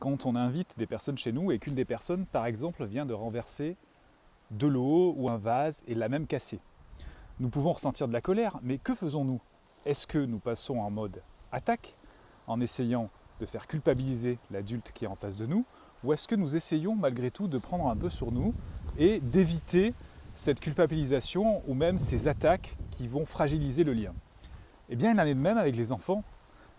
quand on invite des personnes chez nous et qu'une des personnes, par exemple, vient de renverser de l'eau ou un vase et l'a même cassé. Nous pouvons ressentir de la colère, mais que faisons-nous? Est-ce que nous passons en mode attaque, en essayant de faire culpabiliser l'adulte qui est en face de nous, ou est-ce que nous essayons malgré tout de prendre un peu sur nous et d'éviter cette culpabilisation ou même ces attaques qui vont fragiliser le lien? Eh bien, il en est de même avec les enfants.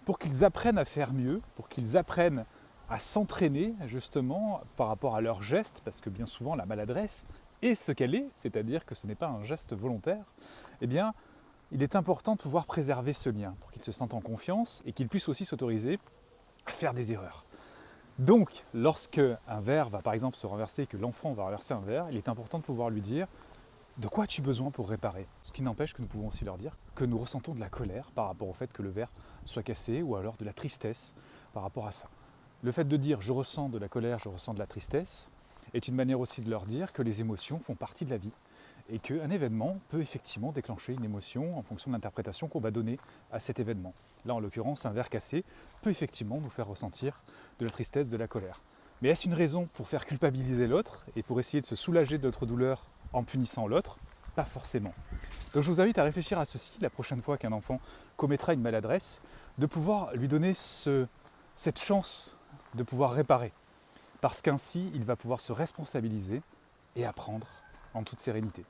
Pour qu'ils apprennent à faire mieux, pour qu'ils apprennent à s'entraîner justement par rapport à leurs gestes, parce que bien souvent la maladresse est ce qu'elle est, c'est-à-dire que ce n'est pas un geste volontaire, eh bien, il est important de pouvoir préserver ce lien pour qu'ils se sentent en confiance et qu'ils puissent aussi s'autoriser à faire des erreurs. Donc, lorsque un verre va par exemple se renverser, que l'enfant va renverser un verre, il est important de pouvoir lui dire de quoi as-tu besoin pour réparer? Ce qui n'empêche que nous pouvons aussi leur dire que nous ressentons de la colère par rapport au fait que le verre soit cassé ou alors de la tristesse par rapport à ça. Le fait de dire je ressens de la colère, je ressens de la tristesse est une manière aussi de leur dire que les émotions font partie de la vie et qu'un événement peut effectivement déclencher une émotion en fonction de l'interprétation qu'on va donner à cet événement. Là en l'occurrence un verre cassé peut effectivement nous faire ressentir de la tristesse, de la colère. Mais est-ce une raison pour faire culpabiliser l'autre et pour essayer de se soulager de notre douleur en punissant l'autre? Pas forcément. Donc je vous invite à réfléchir à ceci la prochaine fois qu'un enfant commettra une maladresse, de pouvoir lui donner cette chance de pouvoir réparer. Parce qu'ainsi, il va pouvoir se responsabiliser et apprendre en toute sérénité.